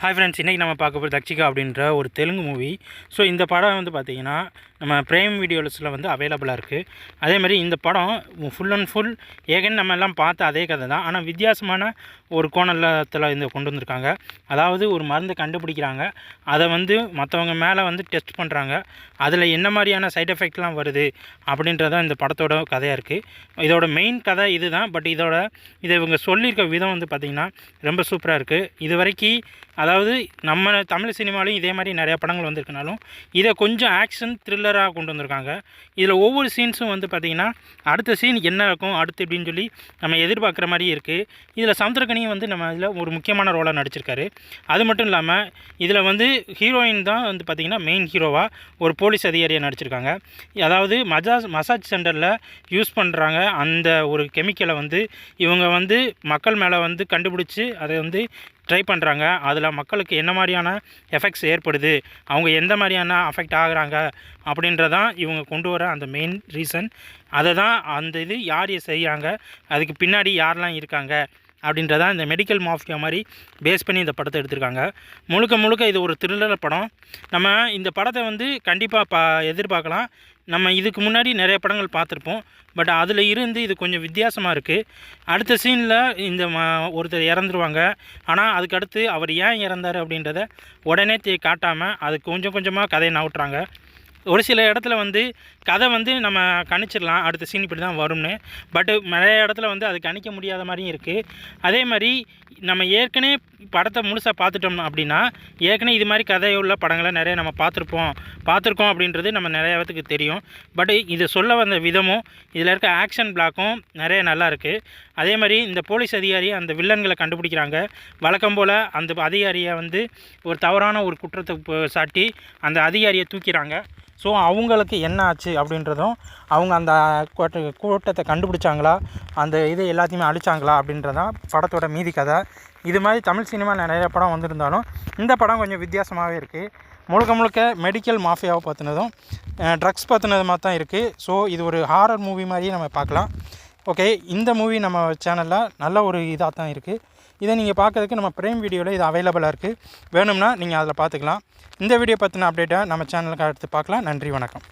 Hi friends, இன்றைக்கி நம்ம பார்க்க போகிறது தக்ஷிகா அப்படின்ற ஒரு தெலுங்கு மூவி. ஸோ இந்த படம் வந்து பார்த்திங்கன்னா நம்ம ப்ரைம் வீடியோஸில் வந்து அவைலபிளாக இருக்குது. அதேமாதிரி இந்த படம் ஃபுல் அண்ட் ஃபுல் ஏகன் நம்ம எல்லாம் பார்த்த அதே கதை தான். ஆனால் வித்தியாசமான ஒரு கோணத்தில் இந்த கொண்டு வந்திருக்காங்க. அதாவது ஒரு மருந்து கண்டுபிடிக்கிறாங்க, அதை வந்து மற்றவங்க மேலே வந்து டெஸ்ட் பண்ணுறாங்க. அதில் என்ன மாதிரியான சைட் எஃபெக்ட்லாம் வருது அப்படின்றதான் இந்த படத்தோட கதையாக இருக்குது. இதோட மெயின் கதை இது தான். பட் இதை இவங்க சொல்லியிருக்க விதம் வந்து பார்த்திங்கன்னா ரொம்ப சூப்பராக இருக்குது. இது வரைக்கும் அதாவது நம்ம தமிழ் சினிமாலையும் இதே மாதிரி நிறையா படங்கள் வந்திருக்கனாலும் இதை கொஞ்சம் ஆக்ஷன் த்ரில்லராக கொண்டு வந்திருக்காங்க. இதில் ஒவ்வொரு சீன்ஸும் வந்து பார்த்திங்கன்னா அடுத்த சீன் என்ன இருக்கும் அடுத்து இப்படின்னு சொல்லி நம்ம எதிர்பார்க்குற மாதிரி இருக்குது. இதில் சமுத்திரக்கனியும் வந்து நம்ம இதில் ஒரு முக்கியமான ரோலாக நடிச்சிருக்காரு. அது மட்டும் இல்லாமல் இதில் வந்து ஹீரோயின் தான் வந்து பார்த்திங்கன்னா மெயின் ஹீரோவாக ஒரு போலீஸ் அதிகாரியாக நடிச்சிருக்காங்க. அதாவது மசாஜ் சென்டரில் யூஸ் பண்ணுறாங்க அந்த ஒரு கெமிக்கலை வந்து இவங்க வந்து மக்கள் மேலே வந்து கண்டுபிடிச்சி அதை வந்து ட்ரை பண்ணுறாங்க. அதில் மக்களுக்கு என்ன மாதிரியான எஃபெக்ட்ஸ் ஏற்படுது, அவங்க எந்த மாதிரியான அஃபெக்ட் ஆகுறாங்க அப்படின்றதான் இவங்க கொண்டு வர அந்த மெயின் ரீசன். அதை தான் அந்த இது யார் செய்கிறாங்க, அதுக்கு பின்னாடி யாரெல்லாம் இருக்காங்க அப்படின்றதான் இந்த மெடிக்கல் மாஃபியா மாதிரி பேஸ் பண்ணி இந்த படத்தை எடுத்திருக்காங்க. முழுக்க இது ஒரு த்ரில்லர் படம். நம்ம இந்த படத்தை வந்து கண்டிப்பாக எதிர்பார்க்கலாம். நம்ம இதுக்கு முன்னாடி நிறைய படங்கள் பார்த்துருப்போம். பட் அதில் இருந்து இது கொஞ்சம் வித்தியாசமாக இருக்குது. அடுத்த சீனில் இந்த ஒருத்தர் இறந்துருவாங்க. ஆனால் அதுக்கடுத்து அவர் ஏன் இறந்தார் அப்படின்றத உடனே காட்டாமல் அது கொஞ்சம் கொஞ்சமாக கதையை நவுட்டுறாங்க. ஒரு சில இடத்துல வந்து கதை வந்து நம்ம கணிச்சிடலாம், அடுத்த சீன் இப்படி தான் வரும்னு. பட்டு நிறைய இடத்துல வந்து அது கணிக்க முடியாத மாதிரியும் இருக்குது. அதே மாதிரி நம்ம ஏற்கனவே படத்தை முழுசாக பார்த்துட்டோம் அப்படின்னா ஏற்கனவே இது மாதிரி கதையுள்ள படங்களை நிறைய நம்ம பார்த்துருக்கோம் அப்படின்றது நம்ம நிறைய இடத்துக்கு தெரியும். பட் இது சொல்ல வந்த விதமும் இதில் இருக்க ஆக்ஷன் பிளாக்கும் நிறைய நல்லா இருக்குது. அதே மாதிரி இந்த போலீஸ் அதிகாரி அந்த வில்லன்களை கண்டுபிடிக்கிறாங்க. வழக்கம் போல் அந்த அதிகாரியை வந்து ஒரு தவறான ஒரு குற்றத்தை சாட்டி அந்த அதிகாரியை தூக்கிறாங்க. ஸோ அவங்களுக்கு என்ன ஆச்சு அப்படின்றதும், அவங்க அந்த கூட்டத்தை கண்டுபிடிச்சாங்களா, அந்த இதை எல்லாத்தையுமே அழிச்சாங்களா அப்படின்றதான் படத்தோட மீதி கதை. இது மாதிரி தமிழ் சினிமாவில் நிறைய படம் வந்திருந்தாலும் இந்த படம் கொஞ்சம் வித்தியாசமாகவே இருக்குது. முழுக்க மெடிக்கல் மாஃபியாவை பற்றினதும் ட்ரக்ஸ் பற்றினது மாதிரி தான் இருக்குது. ஸோ இது ஒரு ஹாரர் மூவி மாதிரியே நம்ம பார்க்கலாம். ஓகே, இந்த மூவி நம்ம சேனலில் நல்ல ஒரு இதாக தான் இருக்குது. இதை நீங்கள் பார்க்குறதுக்கு நம்ம ப்ரைம் வீடியோவில் இது அவைலபிளாக இருக்குது. வேணும்னா நீங்கள் அதில் பார்த்துக்கலாம். இந்த வீடியோ பற்றின அப்டேட்டை நம்ம சேனலுக்கு அடுத்து பார்க்கலாம். நன்றி, வணக்கம்.